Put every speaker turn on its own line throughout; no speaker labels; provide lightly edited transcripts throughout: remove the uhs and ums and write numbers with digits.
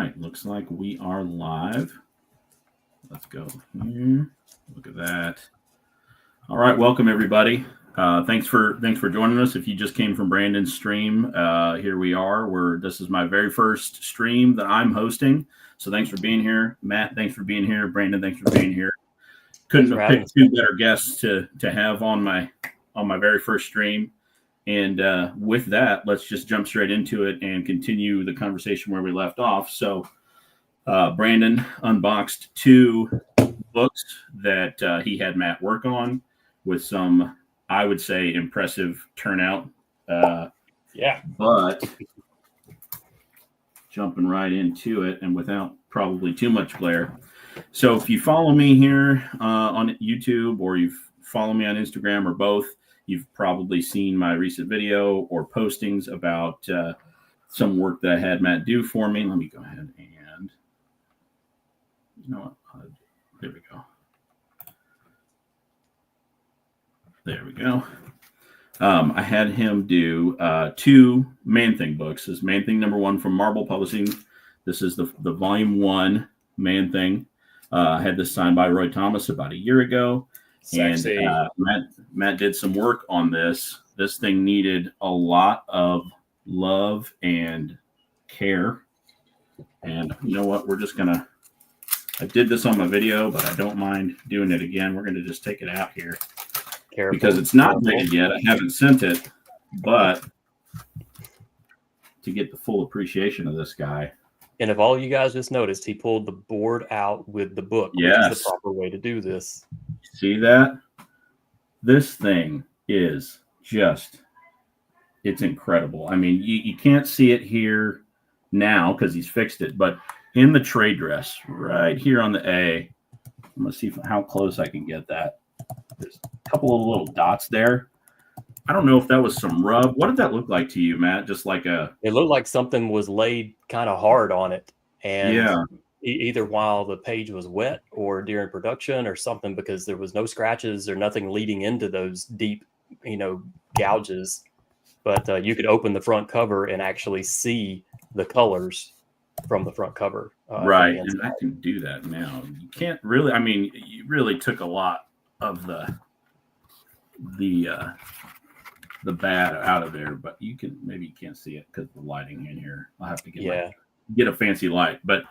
right, looks like we are live. Let's go here. Look at that. All right, welcome everybody. Thanks for joining us. If you just came from Brandon's stream, here we are. This is my very first stream that I'm hosting. So thanks for being here, Matt. Thanks for being here, Brandon. Thanks for being here. Couldn't have picked two better guests to have on my very first stream. And with that, let's just jump straight into it and continue the conversation where we left off. So Brandon unboxed two books that he had Matt work on with some, I would say, impressive turnout. But jumping right into it and without probably too much glare. So if you follow me here on YouTube or you follow me on Instagram or both, you've probably seen my recent video or postings about some work that I had Matt do for me. Let me go ahead and, you know what? There we go. There we go. I had him do two Man-Thing books. This is Man-Thing #1 from Marble Publishing. This is the volume 1 Man-Thing. I had this signed by Roy Thomas about a year ago. Sexy. And Matt did some work on this. This thing needed a lot of love and care. And you know what? We're just going to, I did this on my video, but I don't mind doing it again. We're going to just take it out here. Careful. Because it's not rated yet. I haven't sent it, but to get the full appreciation of this guy.
And if all you guys just noticed, he pulled the board out with the book, which is the proper way to do this.
See that? This thing is just, it's incredible. I mean, you can't see it here now because he's fixed it, but in the trade dress right here on the A, I'm going to see how close I can get that. There's a couple of little dots there. I don't know if that was some rub. What did that look like to you, Matt? Just like a...
It looked like something was laid kind of hard on it. And either while the page was wet or during production or something, because there was no scratches or nothing leading into those deep, gouges. But you could open the front cover and actually see the colors from the front cover.
Right. And I can do that now. You can't really, I mean, you really took a lot of the bad out of there, but maybe you can't see it because of the lighting in here. I'll have to get a fancy light. But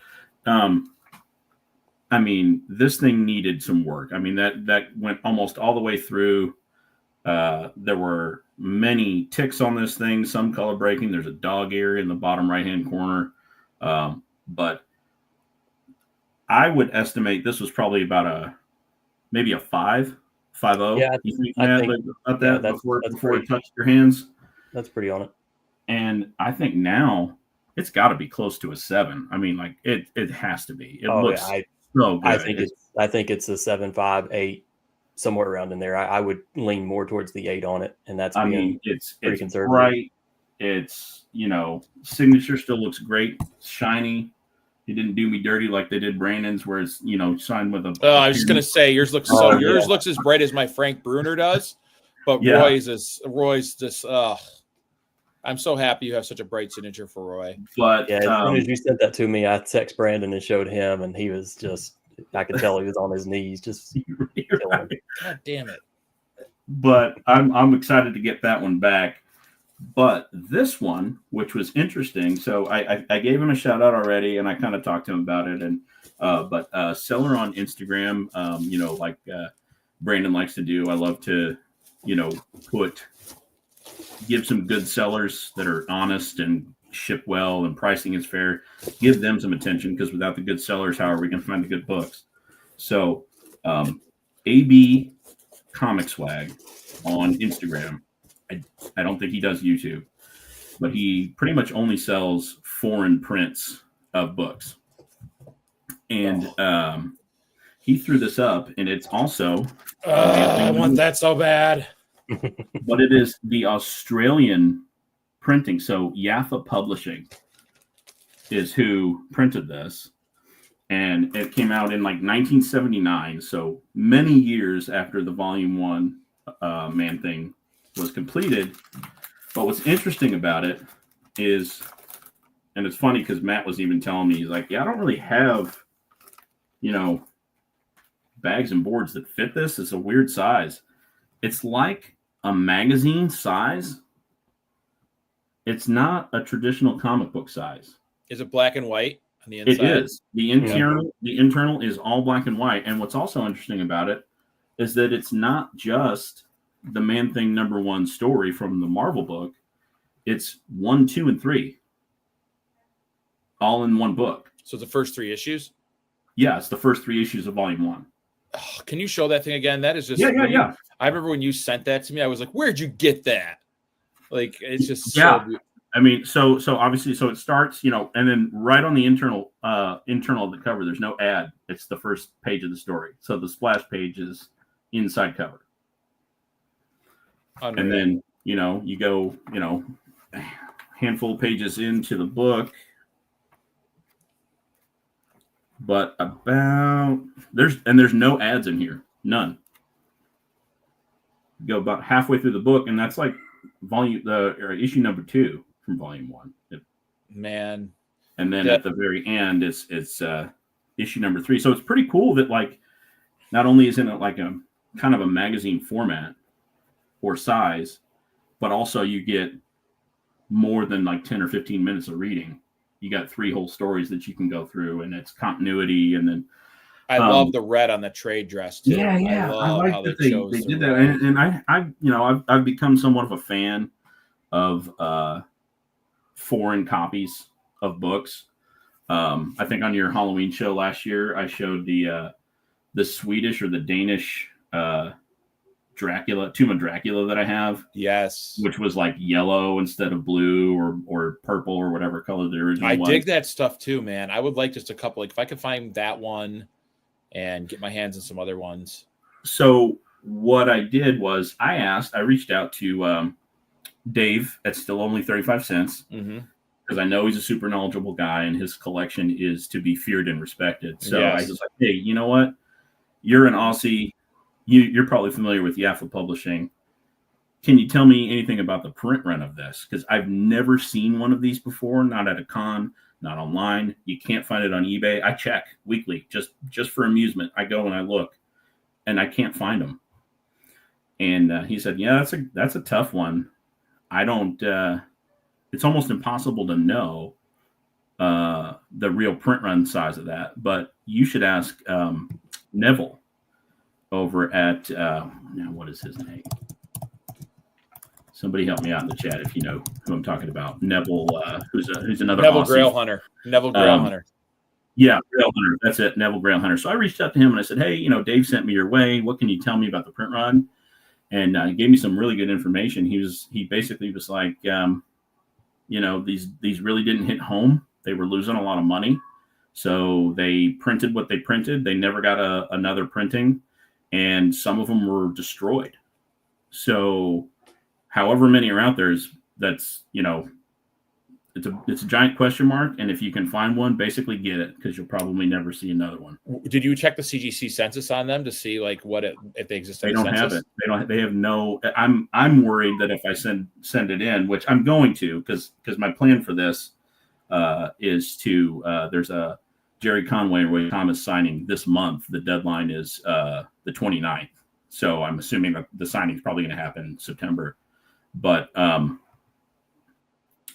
I mean, this thing needed some work. I mean, that went almost all the way through. There were many ticks on this thing, some color breaking. There's a dog ear in the bottom right-hand corner. But I would estimate this was probably about maybe a 5.0.
Yeah,
you think, Matt, about that before it touched your hands?
That's pretty on it.
And I think now it's got to be close to a 7. I mean, like it has to be. It looks so good.
I think it's a 7.5, 8, somewhere around in there. I would lean more towards the 8 on it, and that's
it's
pretty conservative.
Bright. It's signature still looks great, shiny. He didn't do me dirty like they did Brandon's, where it's signed with a.
Oh, I was just gonna say yours looks yours looks as bright as my Frank Bruner does, but Roy's just. I'm so happy you have such a bright signature for Roy.
But as soon as you sent that to me, I texted Brandon and showed him, and he was just. I could tell he was on his knees, just.
God damn it!
But I'm excited to get that one back. But this one, which was interesting, so I gave him a shout out already, and I kind of talked to him about it. And but seller on Instagram, like Brandon likes to do. I love to, give some good sellers that are honest and ship well and pricing is fair. Give them some attention, because without the good sellers, how are we going to find the good books? So, AB Comic Swag on Instagram. I don't think he does YouTube, but he pretty much only sells foreign prints of books. And he threw this up, and it's also
I want that so bad.
But it is the Australian printing. So Yaffa Publishing is who printed this, and it came out in like 1979. So many years after the volume 1 Man-Thing was completed. But what's interesting about it is And it's funny because Matt was even telling me, he's like, yeah, I don't really have, bags and boards that fit this. It's a weird size. It's like a magazine size. It's not a traditional comic book size.
Is it black and white on the inside?
It is. The internal is all black and white. And what's also interesting about it is that it's not just the Man-Thing #1 story from the Marvel book. It's 1, 2, and 3. All in one book.
So the first 3 issues?
Yeah, it's the first 3 issues of volume 1.
Oh, can you show that thing again? That is just
yeah.
I remember when you sent that to me, I was like, where'd you get that? Like, it's just
yeah.
So
I mean, so obviously, so it starts, and then right on the internal of the cover, there's no ad. It's the first page of the story. So the splash page is inside cover. Unreal. And then, you go, a handful of pages into the book. But there's no ads in here. None. You go about halfway through the book, and that's like issue number 2 from volume 1.
Man.
And then at the very end, it's issue number 3. So it's pretty cool that, like, not only is it like a kind of a magazine format or size, but also you get more than like 10 or 15 minutes of reading. You got 3 whole stories that you can go through, and it's continuity. And then
I love the red on the trade dress too.
Yeah. I like how that they did that. And I've become somewhat of a fan of foreign copies of books. I think on your Halloween show last year, I showed the Swedish or the Danish Tomb of Dracula that I have.
Yes.
Which was like yellow instead of blue or purple or whatever color the original was.
I dig that stuff too, man. I would like just a couple, like if I could find that one and get my hands on some other ones.
So what I did was I reached out to Dave at Still Only 35 Cents. Because I know he's a super knowledgeable guy and his collection is to be feared and respected. So I was like, hey, you know what? You're an Aussie. You're probably familiar with Yaffa Publishing. Can you tell me anything about the print run of this? Because I've never seen one of these before, not at a con, not online. You can't find it on eBay. I check weekly just for amusement. I go and I look, and I can't find them. And he said, yeah, that's a tough one. I don't it's almost impossible to know the real print run size of that, but you should ask Neville over at what is his name? Somebody help me out in the chat if you know who I'm talking about. Neville, who's another
Neville
Aussie.
Grail Hunter. Neville Grail Hunter.
Yeah, Grail Hunter. That's it, Neville Grail Hunter. So I reached out to him and I said, hey, Dave sent me your way. What can you tell me about the print run? And he gave me some really good information. He basically was like, these really didn't hit home. They were losing a lot of money. So they printed what they printed. They never got another printing. And some of them were destroyed. So however many are out there it's a giant question mark. And if you can find one, basically get it, because you'll probably never see another one.
Did you check the CGC census on them to see like if they exist?
They don't have it. They have no. I'm worried that if I send it in, which I'm going to, because my plan for this is to there's a Jerry Conway and Roy Thomas signing this month. The deadline is the 29th. So I'm assuming that the signing is probably going to happen in September. But I'm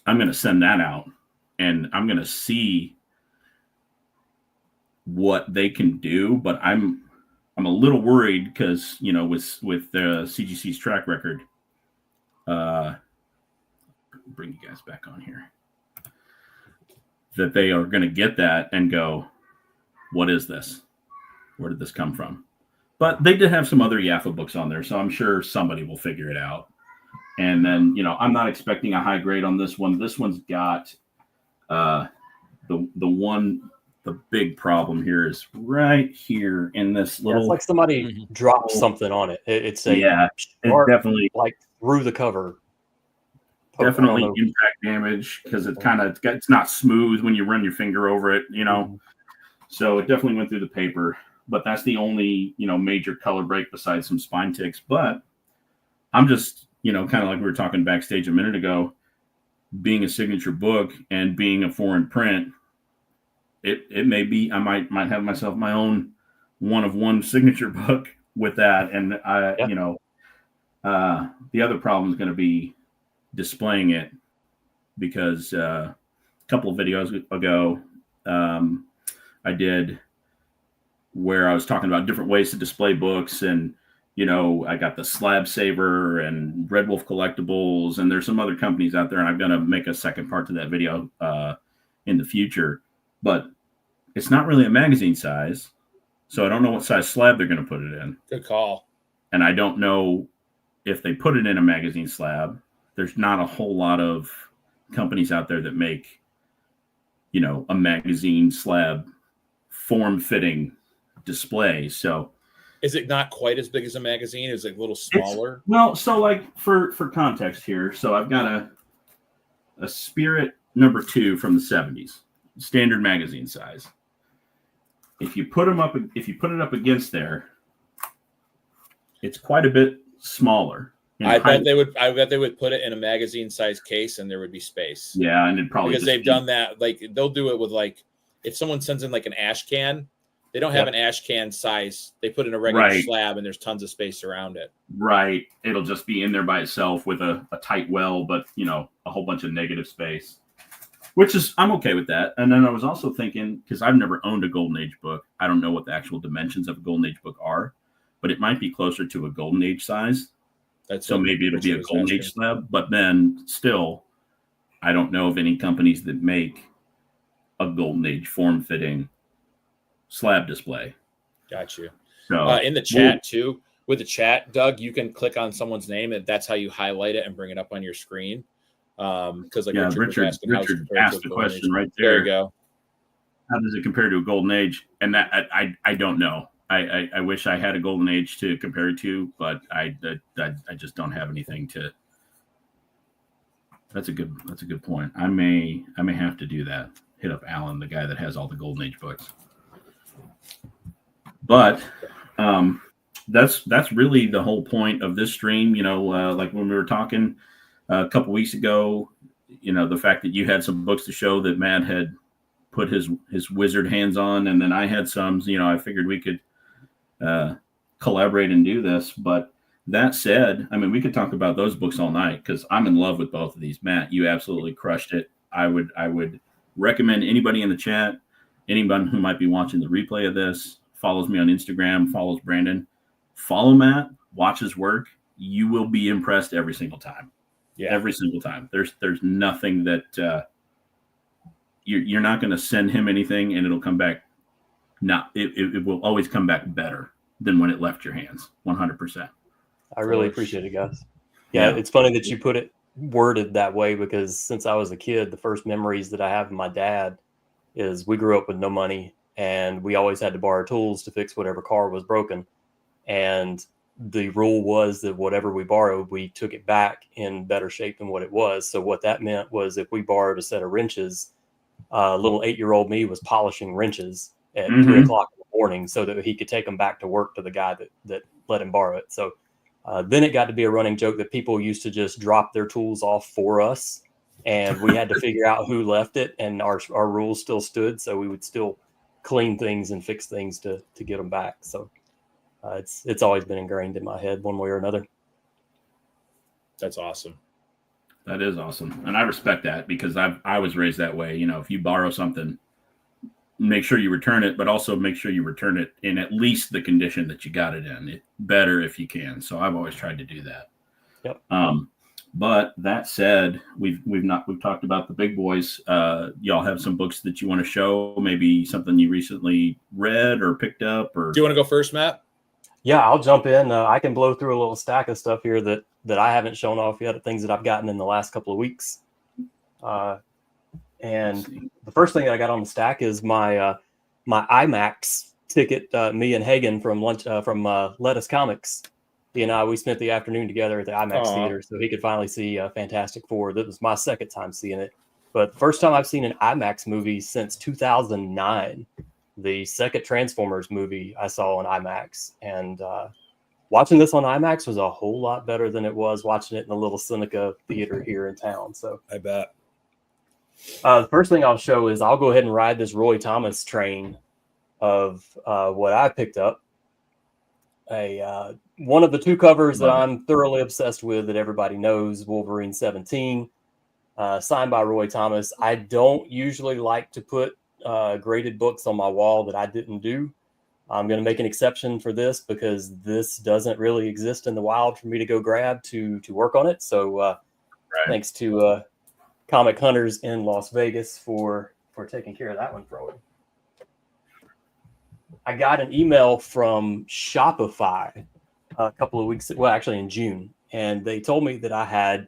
going to send that out, and I'm going to see what they can do. But I'm a little worried because, with the CGC's track record, bring you guys back on here, that they are going to get that and go, what is this? Where did this come from? But they did have some other Yaffa books on there, so I'm sure somebody will figure it out. And then, I'm not expecting a high grade on this one. This one's got the big problem here is right here in this little.
It's like somebody dropped something on it. It's
it's definitely
like through the cover.
Definitely impact damage, because it's not smooth when you run your finger over it, So it definitely went through the paper. But that's the only, major color break besides some spine ticks. But I'm just, kind of like we were talking backstage a minute ago, being a signature book and being a foreign print, it may be I might have myself my own one-of-one signature book with that. And the other problem is going to be displaying it, because a couple of videos ago I did where I was talking about different ways to display books, and I got the Slab Saver and Red Wolf Collectibles, and there's some other companies out there, and I'm going to make a second part to that video in the future. But it's not really a magazine size, so I don't know what size slab they're going to put it in.
Good call.
And I don't know if they put it in a magazine slab. There's not a whole lot of companies out there that make, a magazine slab form-fitting display. So
is it not quite as big as a magazine? Is it a little smaller?
So like for context here, so I've got a Spirit number 2 from the 70s, standard magazine size. If you put it up against there, it's quite a bit smaller.
I bet they would put it in a magazine size case, and there would be space.
Yeah, and it'd probably
because they've done that. Like they'll do it with like if someone sends in like an ash can, they don't have an ash can size. They put in a regular slab, and there's tons of space around it.
Right. It'll just be in there by itself with a tight well, but a whole bunch of negative space, which is I'm okay with that. And then I was also thinking, because I've never owned a Golden Age book, I don't know what the actual dimensions of a Golden Age book are, but it might be closer to a Golden Age size. So maybe it'll be a Golden Age slab, but then still, I don't know of any companies that make a Golden Age form-fitting slab display.
Got you.
So
in the chat too, with the chat, Doug, you can click on someone's name, and that's how you highlight it and bring it up on your screen. Because
Richard asked the question right there.
There you go.
How does it compare to a Golden Age? And that I don't know. I wish I had a Golden Age to compare it to, but I just don't have anything to. That's a good point. I may have to do that. Hit up Alan, the guy that has all the Golden Age books. But that's really the whole point of this stream. Like when we were talking a couple weeks ago, the fact that you had some books to show that Matt had put his wizard hands on, and then I had some. I figured we could collaborate and do this. But that said, I mean, we could talk about those books all night, because I'm in love with both of these. Matt, you absolutely crushed it. I would recommend anybody in the chat, anyone who might be watching the replay of this, follows me on Instagram, follows Brandon, follow Matt, watch his work. You will be impressed every single time. Yeah, every single time. There's nothing that you're not going to send him anything and it'll come back. It will always come back better than when it left your hands. 100%.
I really appreciate it, guys. Yeah, it's funny that you put it worded that way, because since I was a kid, the first memories that I have of my dad is we grew up with no money, and we always had to borrow tools to fix whatever car was broken. And the rule was that whatever we borrowed, we took it back in better shape than what it was. So what that meant was if we borrowed a set of wrenches, little 8-year-old me was polishing wrenches at 3 o'clock in the morning so that he could take them back to work to the guy that let him borrow it. So then it got to be a running joke that people used to just drop their tools off for us, and we had to figure out who left it, and our rules still stood. So we would still clean things and fix things to get them back. So it's always been ingrained in my head one way or another.
That's awesome.
That is awesome. And I respect that, because I was raised that way. If you borrow something, make sure you return it, but also make sure you return it in at least the condition that you got it in. It better if you can. So I've always tried to do that.
Yep.
But that said, we've talked about the big boys. Y'all have some books that you want to show, maybe something you recently read or picked up, or
do you want to go first, Matt?
Yeah, I'll jump in. I can blow through a little stack of stuff here that I haven't shown off yet, things that I've gotten in the last couple of weeks. And the first thing that I got on the stack is my IMAX ticket. Me and Hagen from Lettuce Comics, he and I, we spent the afternoon together at the IMAX theater, so he could finally see Fantastic Four. That was my second time seeing it, but the first time I've seen an IMAX movie since 2009. The second Transformers movie I saw on IMAX, and watching this on IMAX was a whole lot better than it was watching it in the little Seneca theater here in town. So
I bet.
The first thing I'll show is I'll go ahead and ride this Roy Thomas train of what I picked up. One of the two covers that I'm thoroughly obsessed with that everybody knows, Wolverine 17, signed by Roy Thomas. I don't usually like to put graded books on my wall that I didn't do. I'm going to make an exception for this because this doesn't really exist in the wild for me to go grab to work on it. So thanks to Comic Hunters in Las Vegas for taking care of that one for me. I got an email from Shopify a couple of weeks, well, actually in June, and they told me that I had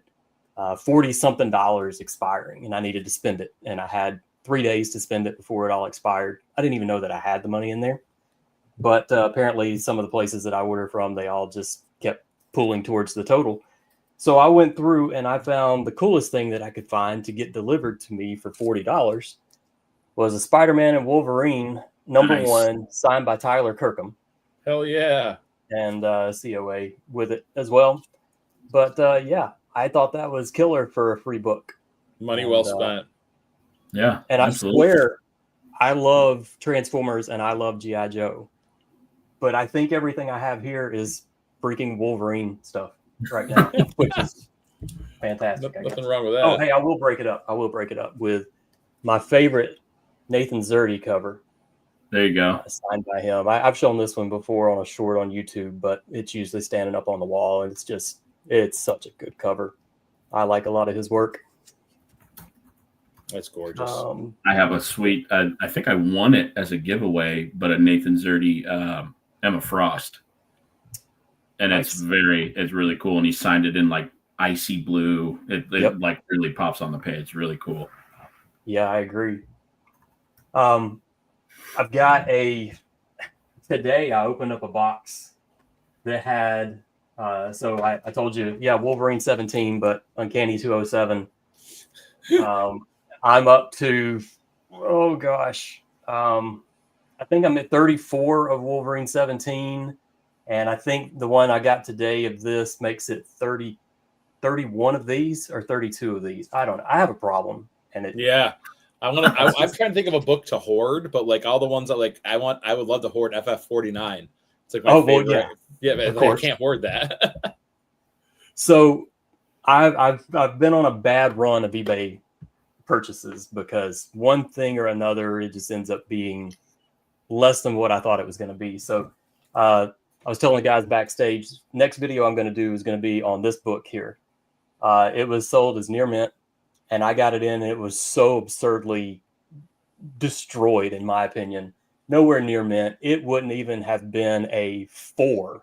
$40-something expiring and I needed to spend it. And I had 3 days to spend it before it all expired. I didn't even know that I had the money in there. But apparently some of the places that I order from, they all just kept pulling towards the total. So I went through and I found the coolest thing that I could find to get delivered to me for $40 was a Spider-Man and Wolverine #1 signed by Tyler Kirkham.
Hell yeah.
And COA with it as well. But yeah, I thought that was killer for a free book.
Money well spent.
Yeah.
And
absolutely.
I swear I love Transformers and I love G.I. Joe. But I think everything I have here is freaking Wolverine stuff right now, which is fantastic.
Nothing wrong with that.
Oh, hey, I will break it up. With my favorite Nathan Zerdy cover.
There you go.
Signed by him. I've shown this one before on a short on YouTube, but it's usually standing up on the wall, and it's such a good cover. I like a lot of his work.
That's gorgeous.
I have a sweet, I think I won it as a giveaway, but a Nathan Zerdy Emma Frost. And
Nice.
it's really cool. And he signed it in like icy blue. It like really pops on the page. It's really cool.
Yeah, I agree. I've got today I opened up a box that had, so I told you, Wolverine 17, but Uncanny 207. I'm up to, oh gosh, I think I'm at 34 of Wolverine 17. And I think the one I got today of this makes it 31 of these or 32 of these. I don't know. I have a problem. And
I'm trying to think of a book to hoard, but like all the ones that like I would love to hoard FF49. It's like my favorite.
Well, yeah,
but
of course.
I can't hoard that.
So I've been on a bad run of eBay purchases because one thing or another, it just ends up being less than what I thought it was going to be. So I was telling the guys backstage, next video I'm going to do is going to be on this book here. It was sold as near mint, and I got it in, and it was so absurdly destroyed, in my opinion. Nowhere near mint. It wouldn't even have been a 4,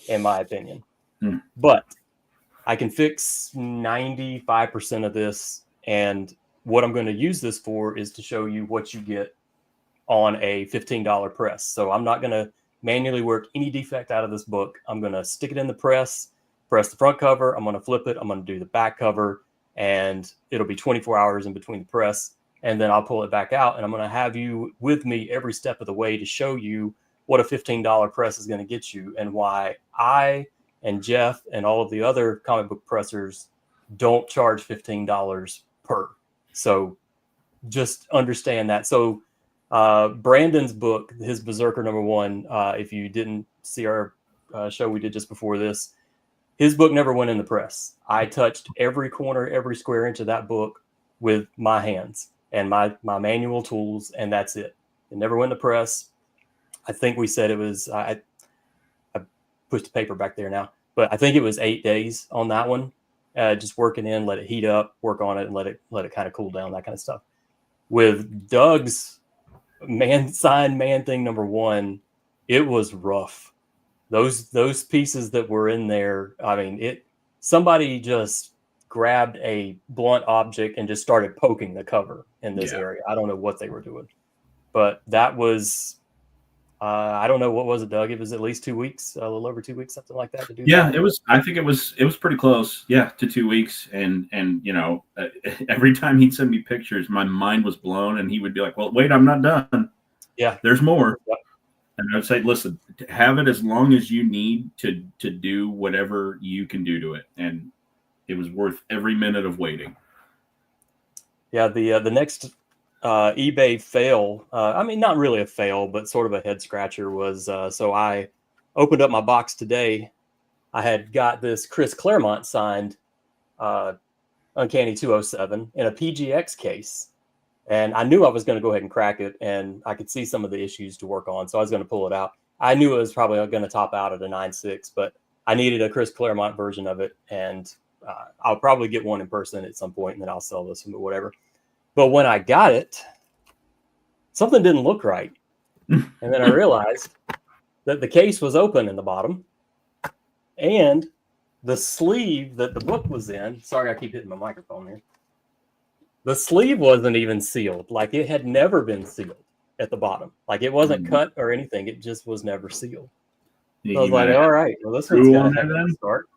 in my opinion. But I can fix 95% of this, and what I'm going to use this for is to show you what you get on a $15 press. So I'm not going to manually work any defect out of this book. I'm going to stick it in the press the front cover. I'm going to flip it. I'm going to do the back cover, and it'll be 24 hours in between the press. And then I'll pull it back out, and I'm going to have you with me every step of the way to show you what a $15 press is going to get you and why I and Jeff and all of the other comic book pressers don't charge $15 per. So just understand that. So Brandon's book, his Berserker #1, if you didn't see our show we did just before this, his book never went in the press. I touched every corner, every square inch of that book with my hands and my manual tools, and that's it. It never went in the press. I think we said it was, I pushed the paper back there now, but I think it was 8 days on that one. Just working in, let it heat up, work on it, and let it kind of cool down, that kind of stuff. With Doug's signed Man Thing #1, it was rough. Those pieces that were in there, I mean, somebody just grabbed a blunt object and just started poking the cover in this area. I don't know what they were doing, but that was, I don't know, what was it, Doug? It was at least 2 weeks, a little over 2 weeks, something like that to do.
Yeah,
that.
it was. I think it was pretty close. Yeah, to 2 weeks. And you know, every time he'd send me pictures, my mind was blown, and he would be like, "Well, wait, I'm not done.
Yeah,
there's more."
Yep.
And I'd say, listen, have it as long as you need to do whatever you can do to it, and it was worth every minute of waiting.
Yeah, the next eBay fail, I mean, not really a fail, but sort of a head scratcher was, so I opened up my box today. I had got this Chris Claremont signed Uncanny 207 in a PGX case. And I knew I was going to go ahead and crack it, and I could see some of the issues to work on. So I was going to pull it out. I knew it was probably going to top out at a 9.6, but I needed a Chris Claremont version of it. And I'll probably get one in person at some point, and then I'll sell this one or whatever. But when I got it, something didn't look right. And then I realized that the case was open in the bottom, and the sleeve that the book was in, sorry, I keep hitting my microphone here. The sleeve wasn't even sealed. Like, it had never been sealed at the bottom. Like, it wasn't cut or anything. It just was never sealed. So I was like, all right, well, this one's got to have a start.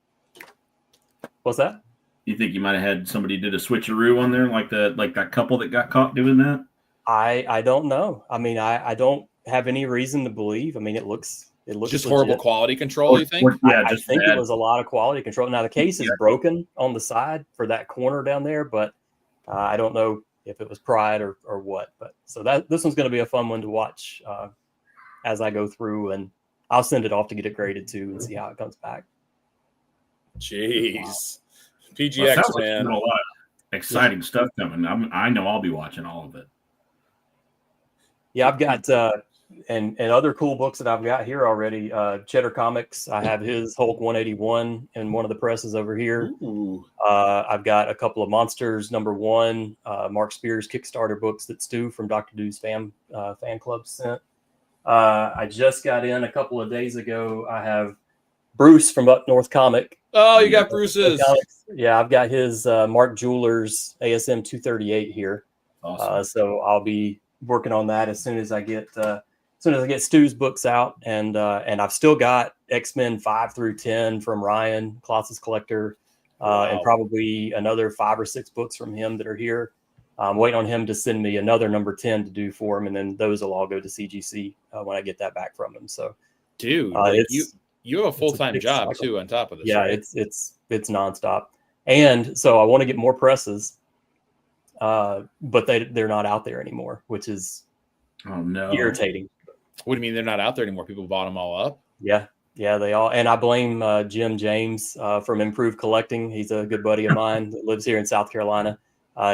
What's that?
You think you might have had somebody did a switcheroo on there, like that couple that got caught doing that?
I don't know. I mean, I don't have any reason to believe. I mean, it looks
just
legit.
horrible quality control, you think?
Yeah,
I think it was a lot of quality control. Now, the case is broken on the side for that corner down there, but I don't know if it was pride or what. But so this one's going to be a fun one to watch as I go through, and I'll send it off to get it graded too and see how it comes back.
Jeez. PGX,
well,
man.
A lot of exciting stuff coming. I know I'll be watching all of it.
Yeah, I've got and other cool books that I've got here already. Cheddar Comics, I have his Hulk 181 in one of the presses over here. I've got a couple of Monsters #1, Mark Spears Kickstarter books that Stu from Dr. Do's fan club sent. I just got in a couple of days ago. I have Bruce from Up North Comic.
Oh, you got Bruce's.
Yeah, I've got his Mark Jewelers ASM 238 here.
Awesome.
So I'll be working on that as soon as I get Stu's books out, and I've still got X-Men 5 through 10 from Ryan, Colossus Collector, and probably another 5 or 6 books from him that are here. I'm waiting on him to send me another number 10 to do for him, and then those will all go to CGC when I get that back from him. So,
dude, you have a full-time job too on top of this.
Yeah,
right?
it's nonstop, and so I want to get more presses, but they're not out there anymore, which is irritating.
What do you mean they're not out there anymore? People bought them all up.
Yeah, they all. And I blame Jim James from Improved Collecting. He's a good buddy of mine that lives here in South Carolina.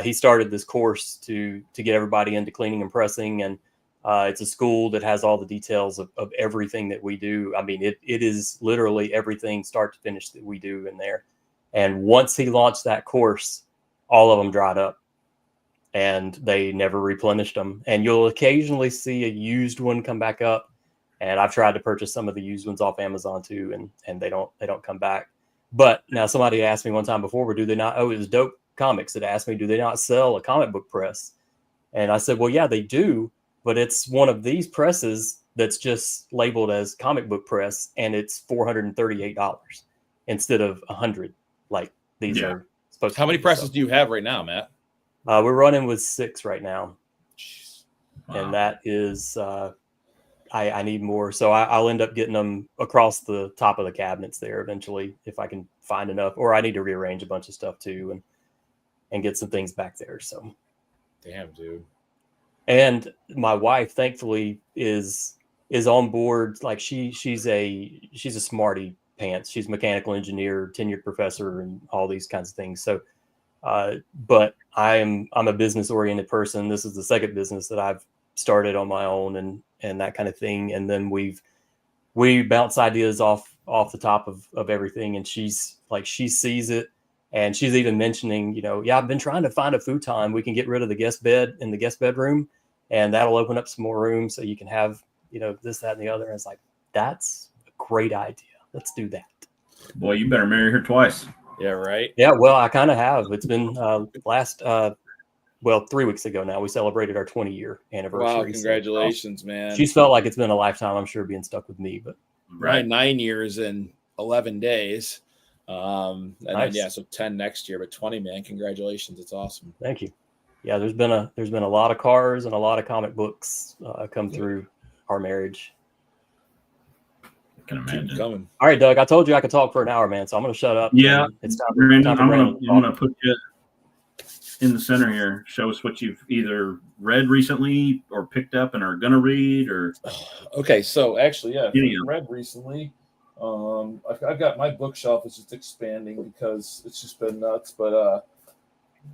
He started this course to get everybody into cleaning and pressing, and it's a school that has all the details of everything that we do. I mean, it is literally everything start to finish that we do in there. And once he launched that course, all of them dried up, and they never replenished them. And you'll occasionally see a used one come back up. And I've tried to purchase some of the used ones off Amazon too, and they don't come back. But now somebody asked me one time before, do they not? Oh, it was Dope Comics that asked me, do they not sell a comic book press? And I said, well, yeah, they do, but it's one of these presses that's just labeled as comic book press, and it's $438 instead of $100 like these are supposed to be.
How many presses do you have right now, Matt?
We're running with 6 right now.
Wow.
And that is I need more, so I'll end up getting them across the top of the cabinets there eventually if I can find enough, or I need to rearrange a bunch of stuff too and get some things back there. So
damn, dude.
And my wife thankfully is on board. Like she's a smarty pants. She's a mechanical engineer, tenured professor, and all these kinds of things. So but I'm a business oriented person. This is the second business that I've started on my own and that kind of thing. And then we bounce ideas off the top of everything. And she sees it, and she's even mentioning, I've been trying to find a futon. We can get rid of the guest bed in the guest bedroom, and that'll open up some more room so you can have, this, that, and the other. And it's like, that's a great idea. Let's do that.
Boy, you better marry her twice.
Yeah, right.
Yeah, well, I kind of have. It's been 3 weeks ago now, we celebrated our 20-year anniversary.
Wow, congratulations, man.
She's felt like it's been a lifetime, I'm sure, being stuck with me. But
right, 9 years and 11 days. And
nice.
then, so 10 next year, but 20, man. Congratulations. It's awesome.
Thank you. Yeah, there's been a lot of cars and a lot of comic books come through our marriage.
I can imagine.
Keep coming.
All right, Doug. I told you I could talk for an hour, man. So I'm going to shut up.
Yeah,
it's time
Brandon,
for
I'm
Brandon
gonna put you in the center here. Show us what you've either read recently or picked up and are gonna read, or
Okay, so actually, yeah, read recently. I've got my bookshelf is just expanding because it's just been nuts. But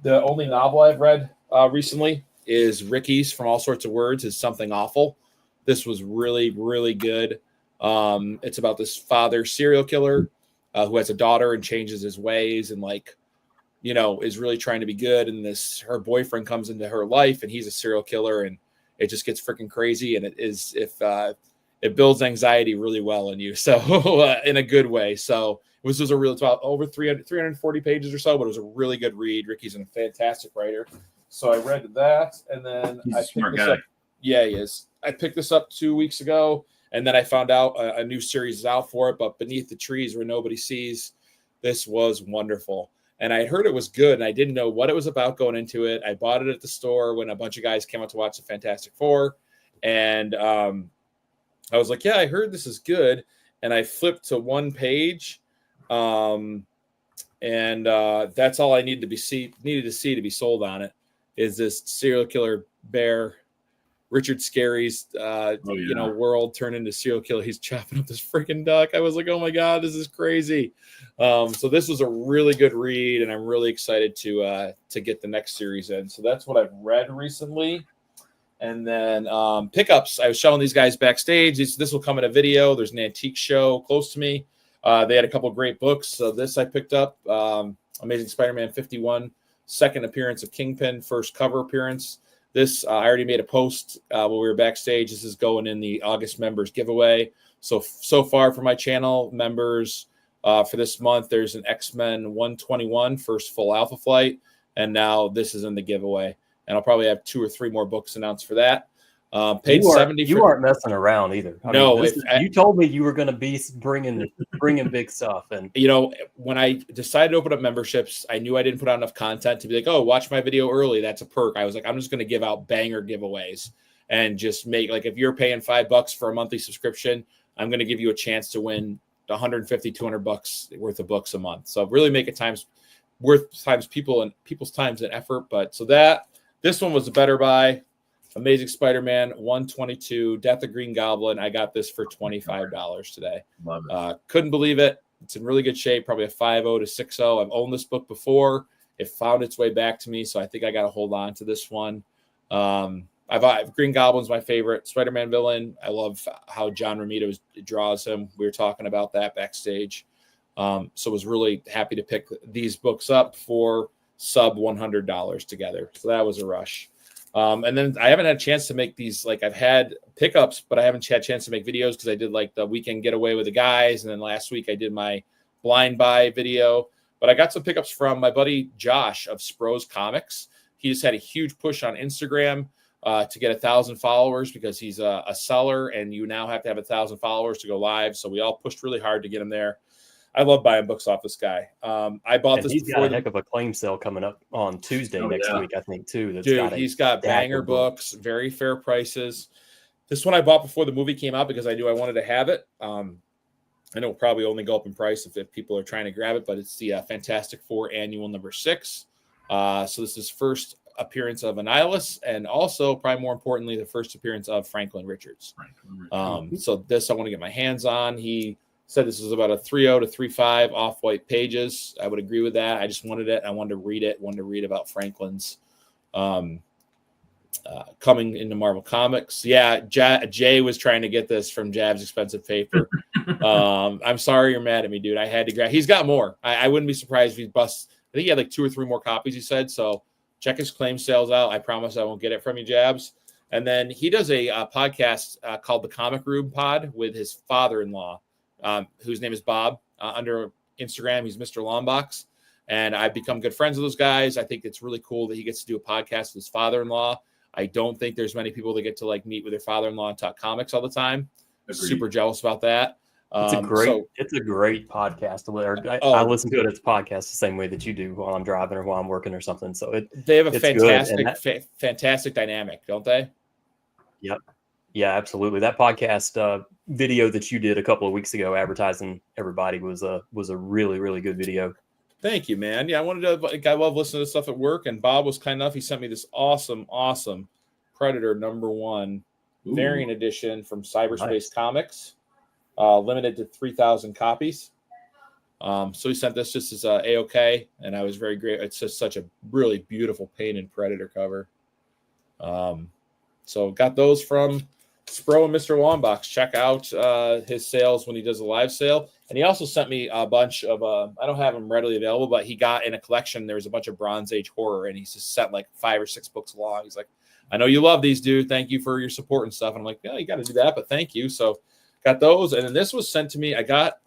the only novel I've read recently is Ricky's From All Sorts of Words is Something Awful. This was really, really good. It's about this father serial killer who has a daughter and changes his ways and is really trying to be good. And her boyfriend comes into her life and he's a serial killer, and it just gets freaking crazy. And it builds anxiety really well in you. So in a good way. So it's about over 340 pages or so, but it was a really good read. Ricky's a fantastic writer. So I read that, and then
he's
I
a smart
picked this
guy.
up. Yeah, he is. I picked this up 2 weeks ago, and then I found out a new series is out for it, but Beneath the Trees Where Nobody Sees. This was wonderful. And I heard it was good, and I didn't know what it was about going into it. I bought it at the store when a bunch of guys came out to watch the Fantastic Four, and I was like, yeah, I heard this is good. And I flipped to one page, and that's all I needed to see to be sold on it, is this serial killer bear, Richard Scarry's world turned into serial killer. He's chopping up this freaking duck. I was like, oh my God, this is crazy. So this was a really good read, and I'm really excited to get the next series in. So that's what I've read recently. And then pickups. I was showing these guys backstage. This will come in a video. There's an antique show close to me. They had a couple of great books. So this I picked up. Amazing Spider-Man 51, second appearance of Kingpin, first cover appearance. This, I already made a post when we were backstage. This is going in the August members giveaway. So far for my channel members for this month, there's an X-Men 121 first full Alpha Flight. And now this is in the giveaway. And I'll probably have 2 or 3 more books announced for that. Paid $70.
You aren't messing around either. You told me you were going to be bringing big stuff, and
when I decided to open up memberships, I knew I didn't put out enough content to be like, oh, watch my video early. That's a perk. I was like, I'm just going to give out banger giveaways and just make if you're paying $5 for a monthly subscription, I'm going to give you a chance to win $150-$200 worth of books a month. So really make it worth people's times and effort. But so this one was a better buy. Amazing Spider-Man 122, Death of Green Goblin. I got this for $25 today.
Love it.
Couldn't believe it. It's in really good shape, probably a 5.0 to 6.0. I've owned this book before. It found its way back to me, so I think I got to hold on to this one. Green Goblin's my favorite Spider-Man villain. I love how John Romita draws him. We were talking about that backstage. So was really happy to pick these books up for sub $100 together. So that was a rush. And then I haven't had a chance to make these, I've had pickups, but I haven't had a chance to make videos because I did the weekend getaway with the guys. And then last week I did my blind buy video, but I got some pickups from my buddy Josh of Spro's Comics. He just had a huge push on Instagram to get 1,000 followers because he's a seller, and you now have to have 1,000 followers to go live. So we all pushed really hard to get him there. I love buying books off this guy. I bought this.
He's got a heck of a claim sale coming up on Tuesday next week, I think, too.
He's got banger books, very fair prices. This one I bought before the movie came out because I knew I wanted to have it. I know it'll probably only go up in price if people are trying to grab it, but it's the Fantastic Four Annual number 6. So this is first appearance of Annihilus, and also, probably more importantly, the first appearance of Franklin Richards. So this I want to get my hands on. He said this was about a 3.0 to 3.5 off-white pages. I would agree with that. I just wanted it. I wanted to read it. Wanted to read about Franklin's coming into Marvel Comics. Yeah, Jay was trying to get this from Jab's Expensive Paper. I'm sorry you're mad at me, dude. I had to grab. He's got more. I wouldn't be surprised if he busts. I think he had 2 or 3 more copies, he said. So check his claim sales out. I promise I won't get it from you, Jabs. And then he does a podcast called the Comic Room Pod with his father-in-law, whose name is Bob. Under Instagram, he's Mr. Longbox. And I've become good friends with those guys. I think it's really cool that he gets to do a podcast with his father-in-law. I don't think there's many people that get to meet with their father-in-law and talk comics all the time.
Agreed.
Super jealous about that.
It's a great podcast. I listen to it as a podcast the same way that you do while I'm driving or while I'm working or something. So
they have a fantastic dynamic, don't they?
Yep. Yeah, absolutely. That podcast video that you did a couple of weeks ago, advertising everybody, was a really, really good video.
Thank you, man. Yeah, I love listening to stuff at work, and Bob was kind enough. He sent me this awesome Predator #1 variant edition from Cyberspace Comics, limited to 3,000 copies. So he sent this just as A-OK, and I was very great. It's just such a really beautiful painted Predator cover. So got those from Spro and Mr. Longbox. Check out his sales when he does a live sale. And he also sent me a bunch of, I don't have them readily available, but he got in a collection. There was a bunch of Bronze Age horror, and he's just sent like 5 or 6 books long. He's like, I know you love these, dude. Thank you for your support and stuff. And I'm like, yeah, you got to do that, but thank you. So got those. And then this was sent to me. I got,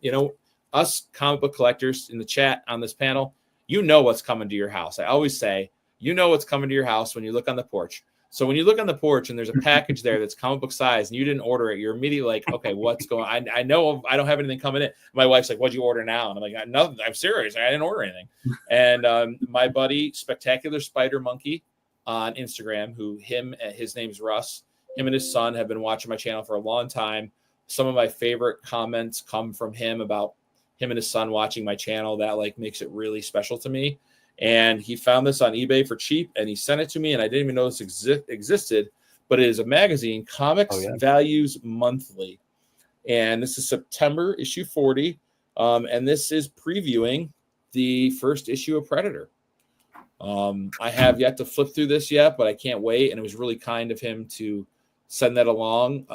us comic book collectors in the chat on this panel, what's coming to your house. I always say, what's coming to your house when you look on the porch. So when you look on the porch and there's a package there that's comic book size and you didn't order it, you're immediately like, okay, what's going on? I know I don't have anything coming in. My wife's like, what'd you order now? And I'm like, nothing. I'm serious. I didn't order anything. And my buddy, Spectacular Spider Monkey on Instagram, his name's Russ. Him and his son have been watching my channel for a long time. Some of my favorite comments come from him about him and his son watching my channel. That like makes it really special to me. And he found this on eBay for cheap, and he sent it to me, and I didn't even know this existed, but it is a magazine, Comics Values Monthly. And this is September issue 40, and this is previewing the first issue of Predator. I have yet to flip through this yet, but I can't wait, and it was really kind of him to send that along.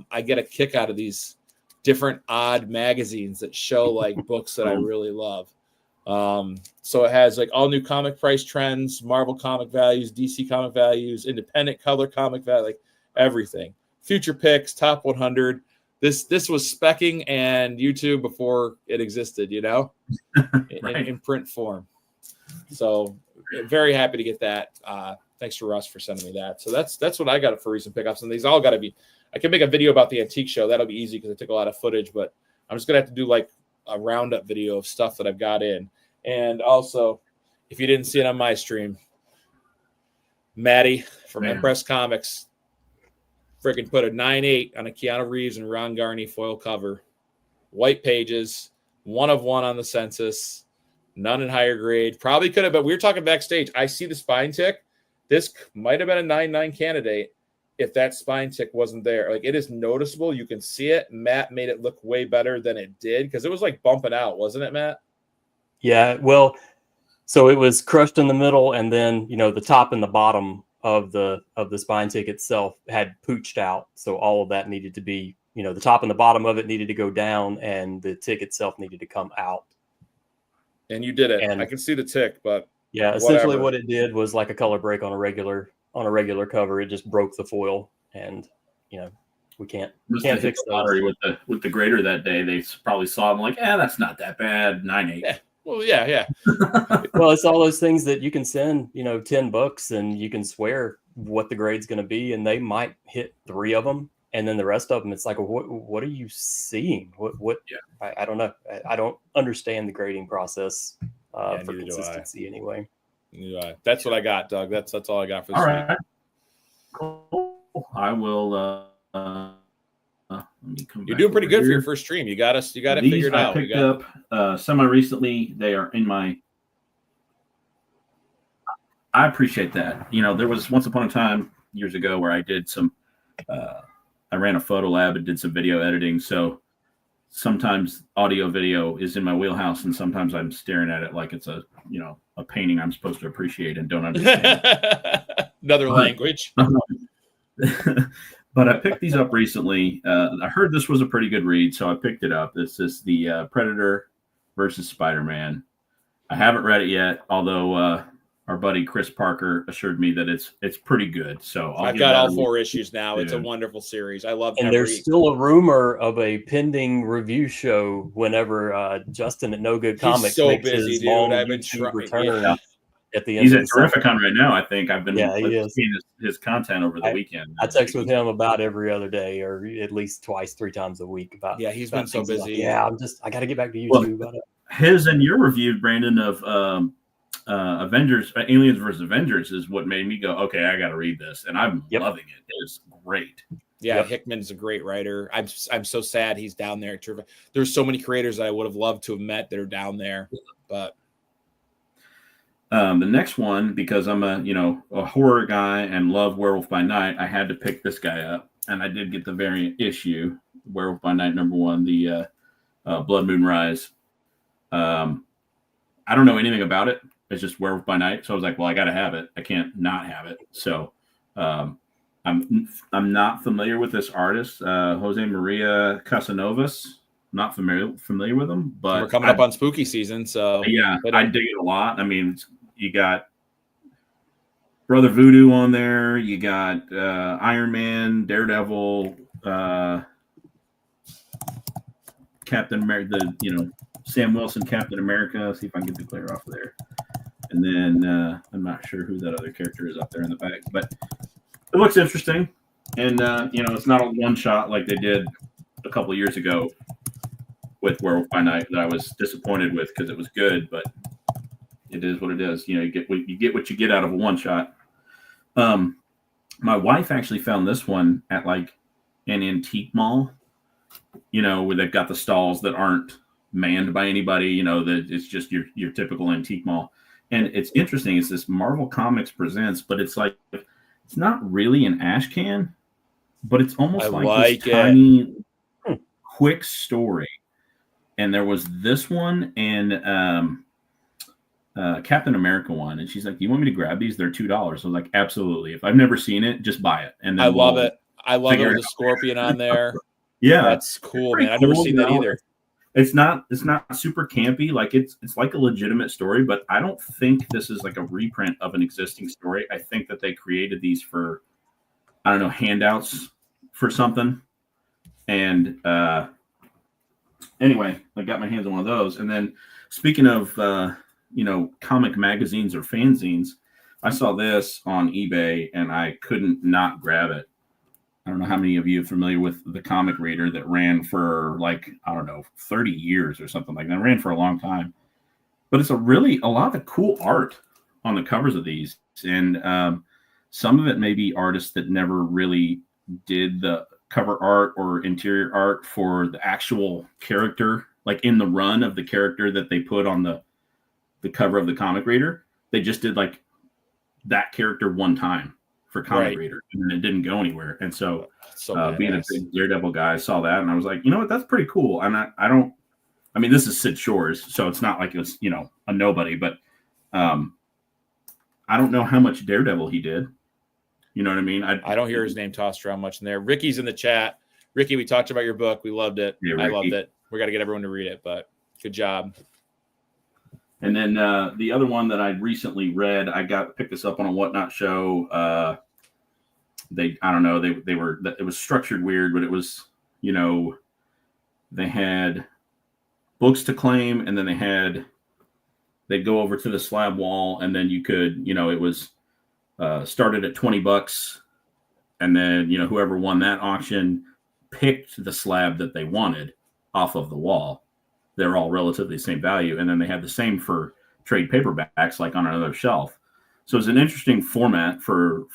I get a kick out of these different odd magazines that show like books that I really love. So it has like all new comic price trends, Marvel comic values, DC comic values, independent color comic value, like everything. Future picks, top 100. This was specking and YouTube before it existed, in print form. So very happy to get that. Thanks to Russ for sending me that. So that's what I got for recent pickups. And these all got to be, I can make a video about the antique show. That'll be easy because I took a lot of footage, but I'm just going to have to do like a roundup video of stuff that I've got in. And also, if you didn't see it on my stream, Maddie from Impress Comics freaking put a 9.8 on a Keanu Reeves and Ron Garney foil cover. White pages, 1 of 1 on the census, none in higher grade. Probably could have, but we were talking backstage. I see the spine tick. This might have been a 9.9 candidate if that spine tick wasn't there. Like, it is noticeable. You can see it. Matt made it look way better than it did because it was like bumping out, wasn't it, Matt?
Yeah, well, so it was crushed in the middle, and then the top and the bottom of the spine tick itself had pooched out. So all of that needed to be, the top and the bottom of it needed to go down, and the tick itself needed to come out.
And you did it. And I can see the tick, but
yeah, essentially what it did was like a color break on a regular cover. It just broke the foil, and we can't fix
the with the grader that day. They probably saw them like, that's not that bad. 9.8.
Yeah. Well, yeah.
Well, it's all those things that you can send, 10 books, and you can swear what the grade's going to be, and they might hit 3 of them, and then the rest of them, it's like, what are you seeing? What? Yeah. I don't know. I don't understand the grading process for consistency anyway.
Yeah, that's what I got, Doug. That's all I got for this
all
week.
Right. Cool. I will.
You're doing pretty good for your first stream. You got it figured out.
I picked up semi recently. They are in my. I appreciate that. There was once upon a time years ago where I did some. I ran a photo lab and did some video editing. So sometimes audio video is in my wheelhouse, and sometimes I'm staring at it like it's a painting I'm supposed to appreciate and don't understand.
Another language.
But I picked these up recently. I heard this was a pretty good read, so I picked it up. This is the Predator versus Spider-Man. I haven't read it yet, although our buddy Chris Parker assured me that it's pretty good. So
I've got all 4 issues now. It's a wonderful series. I love.
And there's still a rumor of a pending review show whenever Justin at No Good Comics makes his long
I've been
return.
Yeah.
At the end
he's at Terrificon right now. I think I've been
seeing
his content over the weekend.
I text with him about every other day, or at least 2-3 times a week.
He's been so busy.
I got to get back to YouTube about it.
His and your review, Brandon, of Avengers, Aliens versus Avengers, is what made me go, okay, I got to read this, and I'm loving it. It's great.
Yeah,
Yep.
Hickman's a great writer. I'm so sad he's down there. There's so many creators that I would have loved to have met that are down there. But
the next one, because I'm a horror guy and love Werewolf by Night, I had to pick this guy up, and I did get the variant issue, Werewolf by Night #1, the Blood Moon Rise. I don't know anything about it. It's just Werewolf by Night, so I was like, well, I got to have it. I can't not have it. So I'm not familiar with this artist, Jose Maria Casanovas. Not familiar with him, but
we're coming up on spooky season, so
yeah, I dig it a lot. I mean, you got Brother Voodoo on there. You got Iron Man, Daredevil, Captain America. Sam Wilson, Captain America. See if I can get the clear off of there. And then I'm not sure who that other character is up there in the back, but it looks interesting. And it's not a one shot like they did a couple of years ago with Werewolf by Night that I was disappointed with because it was good, but it is what it is. You get what you get out of a one shot. My wife actually found this one at like an antique mall, where they've got the stalls that aren't manned by anybody, that it's just your typical antique mall. And it's interesting. It's this Marvel Comics Presents, but it's like, it's not really an ash can, but it's almost like this tiny, quick story. And there was this one and Captain America one. And she's like, you want me to grab these? They're $2. I was like, absolutely. If I've never seen it, just buy it. And then
I love it. I love it with the scorpion on there.
Yeah.
That's cool, man. I've never seen that either.
It's not super campy. Like it's like a legitimate story, but I don't think this is like a reprint of an existing story. I think that they created these for, I don't know, handouts for something. And anyway, I got my hands on one of those. And then speaking of comic magazines or fanzines, I saw this on eBay and I couldn't not grab it. I don't know how many of you are familiar with the Comic Reader that ran for 30 years or something like that. It ran for a long time. But it's a lot of the cool art on the covers of these. And some of it may be artists that never really did the cover art or interior art for the actual character, like in the run of the character that they put on the cover of the Comic Reader. They just did like that character one time for Comic Reader, and it didn't go anywhere. And so being a big Daredevil guy, I saw that and I was like, you know what, that's pretty cool. I mean, this is Sid Shores, so it's not like it's, a nobody, but I don't know how much Daredevil he did. You know what I mean?
I don't hear his name tossed around much in there. Ricky's in the chat. Ricky, we talked about your book. We loved it. Yeah, I loved it. We got to get everyone to read it, but good job.
And then the other one that I recently read, I picked this up on a Whatnot show. It was structured weird, but it was, they had books to claim, and then they'd go over to the slab wall, and then you could, it was started at $20, and then, whoever won that auction picked the slab that they wanted off of the wall. They're all relatively the same value. And then they had the same for trade paperbacks, like on another shelf. So it's an interesting format for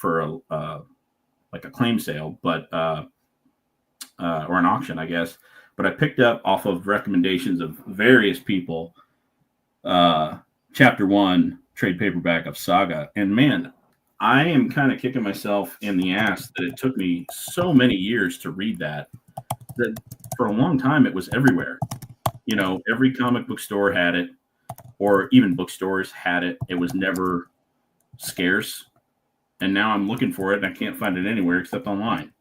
like a claim sale, but or an auction, I guess. But I picked up off of recommendations of various people, Chapter 1 trade paperback of Saga. And man, I am kind of kicking myself in the ass that it took me so many years to read that for a long time it was everywhere. Every comic book store had it, or even bookstores had it. It was never scarce. And now I'm looking for it and I can't find it anywhere except online.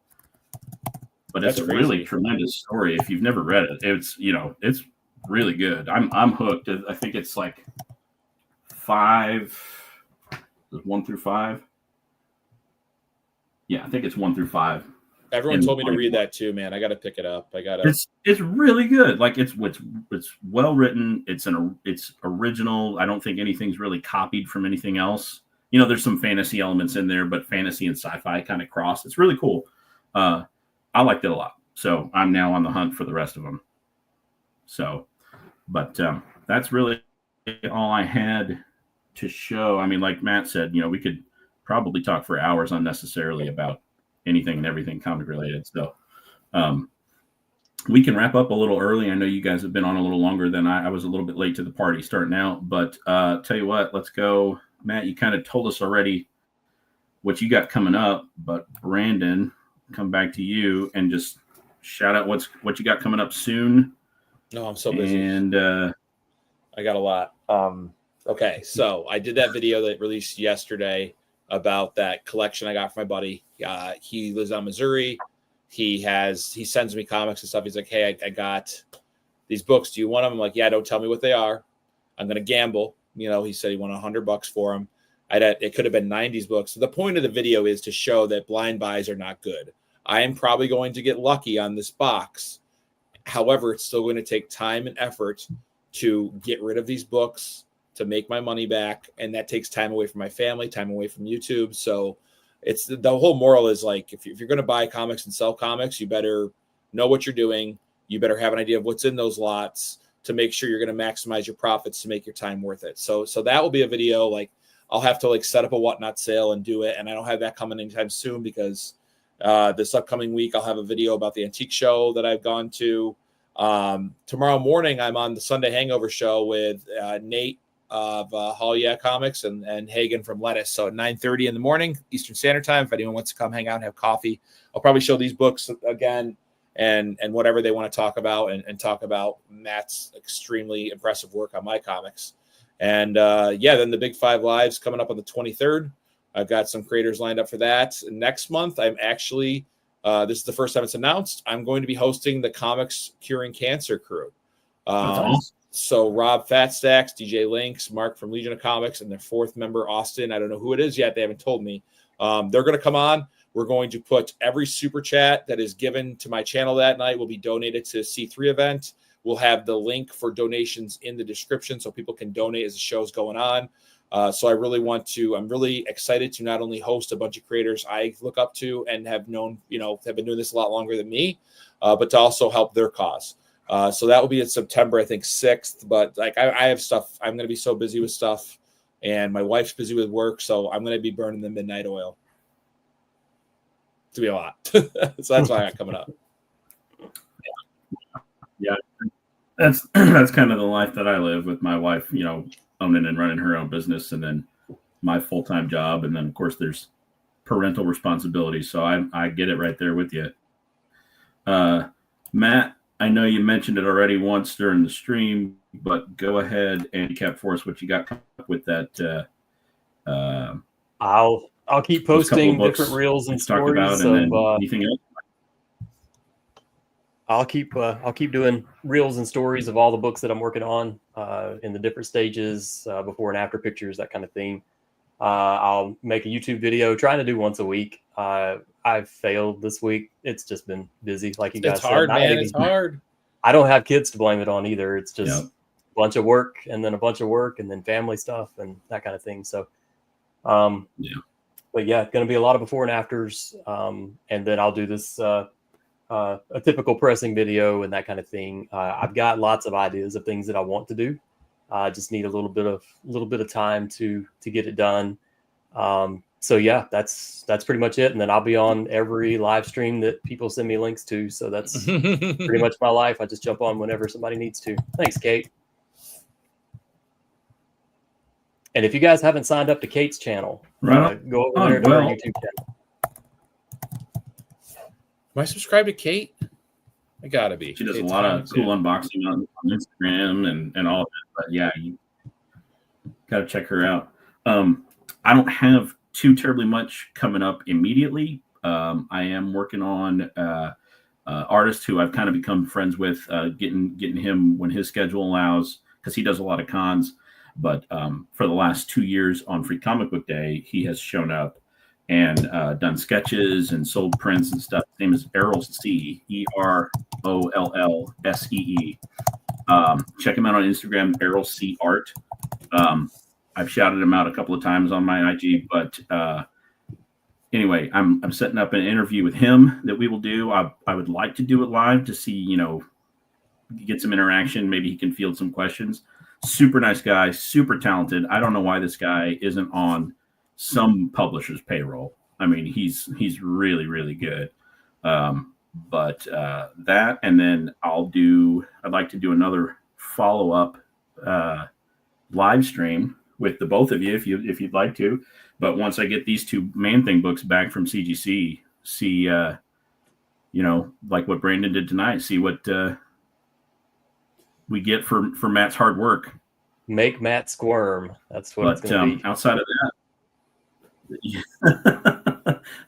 But it's a really tremendous story. If you've never read it, it's really good. I'm hooked. I think it's like 1 through 5. Yeah, I think it's 1 through 5.
Everyone told me to read that too, man. I got to pick it up. It's
really good. Like it's well written. It's original. I don't think anything's really copied from anything else. There's some fantasy elements in there, but fantasy and sci-fi kind of cross. It's really cool. I liked it a lot. So I'm now on the hunt for the rest of them. So, but that's really all I had to show. I mean, like Matt said, we could probably talk for hours unnecessarily about anything and everything comic related. So we can wrap up a little early. I know you guys have been on a little longer than I was a little bit late to the party starting out, but tell you what, let's go. Matt, you kind of told us already what you got coming up, but Brandon, come back to you and just shout out what you got coming up soon.
No, I'm so busy.
And
I got a lot. Okay, so I did that video that released yesterday about that collection I got from my buddy. He lives on Missouri. He sends me comics and stuff. He's like, hey, I got these books. Do you want them? I'm like, yeah, don't tell me what they are. I'm going to gamble. He said he wanted $100 for them. It could have been 90s books. So the point of the video is to show that blind buys are not good. I am probably going to get lucky on this box. However, it's still going to take time and effort to get rid of these books, to make my money back. And that takes time away from my family, time away from YouTube. So it's the whole moral is like, if you're going to buy comics and sell comics, you better know what you're doing. You better have an idea of what's in those lots to make sure you're going to maximize your profits to make your time worth it. So that will be a video. Like I'll have to set up a whatnot sale and do it. And I don't have that coming anytime soon because this upcoming week, I'll have a video about the antique show that I've gone to. Tomorrow morning, I'm on the Sunday Hangover show with Nate of Hall Yeah Comics and Hagen from Lettuce. So at 9:30 in the morning, Eastern Standard Time, if anyone wants to come hang out and have coffee, I'll probably show these books again and whatever they want to talk about and talk about Matt's extremely impressive work on my comics. And then the Big Five Lives coming up on the 23rd. I've got some creators lined up for that. Next month, I'm actually, this is the first time it's announced, I'm going to be hosting the Comics Curing Cancer crew.
That's awesome.
So Rob Fatstacks, DJ Lynx, Mark from Legion of Comics, and their fourth member, Austin. I don't know who it is yet. They haven't told me. They're going to come on. We're going to put every super chat that is given to my channel that night will be donated to C3 event. We'll have the link for donations in the description so people can donate as the show's going on. So I'm really excited to not only host a bunch of creators I look up to and have known, have been doing this a lot longer than me, but to also help their cause. So that will be in September, I think 6th, but I have stuff. I'm going to be so busy with stuff and my wife's busy with work. So I'm going to be burning the midnight oil. To be a lot. So that's why I got coming up.
Yeah. That's kind of the life that I live with my wife, owning and running her own business, and then my full-time job. And then of course there's parental responsibility. So I get it right there with you. Matt, I know you mentioned it already once during the stream, but go ahead and recap for us what you got with that.
I'll keep posting different reels and stories of
anything else.
I'll keep doing reels and stories of all the books that I'm working on in the different stages, before and after pictures, that kind of thing. I'll make a YouTube video, trying to do once a week. I've failed this week. It's just been busy, like you guys said.
It's hard, man. It's hard.
I don't have kids to blame it on either. It's just a bunch of work and then a bunch of work and then family stuff and that kind of thing. So, but yeah, going to be a lot of before and afters. And then I'll do this, a typical pressing video and that kind of thing. I've got lots of ideas of things that I want to do. I just need a little bit of time to get it done. So yeah, that's pretty much it. And then I'll be on every live stream that people send me links to. So that's pretty much my life. I just jump on whenever somebody needs to. Thanks, Kate. And if you guys haven't signed up to Kate's channel, go over there to her YouTube channel.
Am I subscribed to Kate? I gotta be.
She does a lot of cool unboxing on Instagram and all of it. But yeah, you gotta check her out. I don't have too terribly much coming up immediately. I am working on artist who I've kind of become friends with, getting him when his schedule allows, because he does a lot of cons. But for the last 2 years on Free Comic Book Day, he has shown up and done sketches and sold prints and stuff. His name is Errol C. EROLLSEE. Check him out on Instagram, Errol C Art. I've shouted him out a couple of times on my IG, but anyway, I'm setting up an interview with him that we will do. I would like to do it live to see, get some interaction. Maybe he can field some questions. Super nice guy, super talented. I don't know why this guy isn't on some publisher's payroll. I mean, he's really, really good. But that, and then I'd like to do another follow-up live stream with the both of you if you'd like to. But once I get these two Man-Thing books back from CGC, see like what Brandon did tonight, see what we get for Matt's hard work.
Make Matt squirm. That's what it's going to be.
Outside of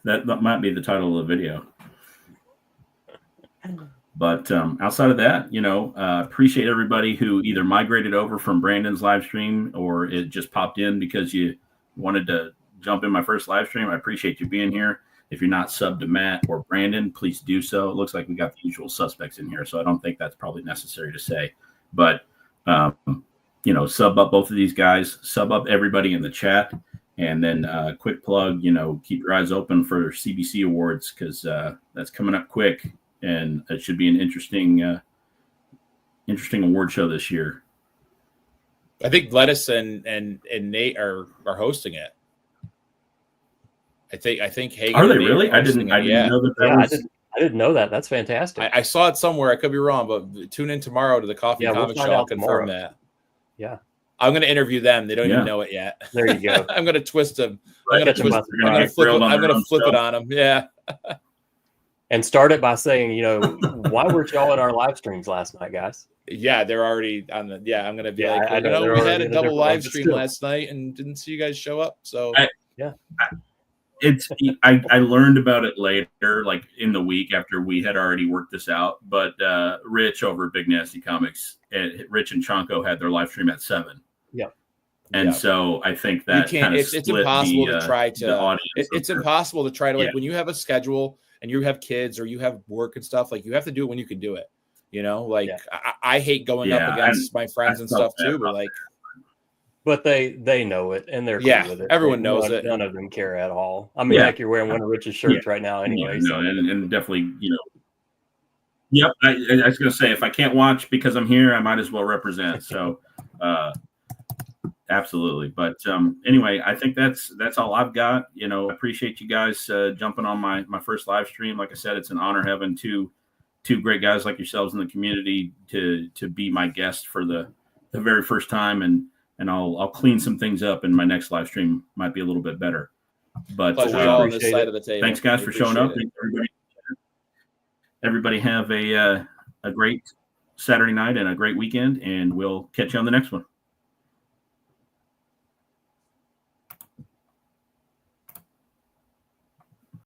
that, that might be the title of the video. But outside of that, appreciate everybody who either migrated over from Brandon's live stream or it just popped in because you wanted to jump in my first live stream. I appreciate you being here. If you're not subbed to Matt or Brandon, please do so. It looks like we got the usual suspects in here, so I don't think that's probably necessary to say. But, sub up both of these guys, sub up everybody in the chat, and then quick plug, keep your eyes open for CBC Awards because that's coming up quick, and it should be an interesting award show this year.
I think Lettuce and Nate are hosting it. I think Hagen.
Are they really? I didn't know that.
I didn't know that. That's fantastic.
I saw it somewhere. I could be wrong, but tune in tomorrow to the Coffee Comic Show. I'll confirm that.
Yeah.
I'm going to interview them. They don't even know it yet.
There you go.
I'm going to twist them. I'm going to flip it on them. Yeah.
And start it by saying, why weren't y'all in our live streams last night, guys?
Yeah, they're already on the. Yeah, I'm going to be we had a double live stream last night and didn't see you guys show up. So
I learned about it later, like in the week after we had already worked this out. But Rich over at Big Nasty Comics, Rich and Chonko had their live stream at 7.
Yeah.
And so I think that
it's impossible to try to. It's impossible to try to when you have a schedule and you have kids or you have work and stuff, like you have to do it when you can do it. I hate going up against my friends and stuff too, but like.
But they know it and they're cool with it.
Everyone knows it.
None of them care at all. I mean, heck, you're wearing one of Rich's shirts right now anyway.
And definitely, Yep, I was going to say if I can't watch because I'm here, I might as well represent. So, absolutely. But anyway, I think that's all I've got. I appreciate you guys jumping on my first live stream. Like I said, it's an honor having two great guys like yourselves in the community to be my guest for the very first time, and I'll clean some things up, and my next live stream might be a little bit better. But
on this side of the table.
Thanks, guys, for showing up. Thanks, everybody have a great Saturday night and a great weekend, and we'll catch you on the next one.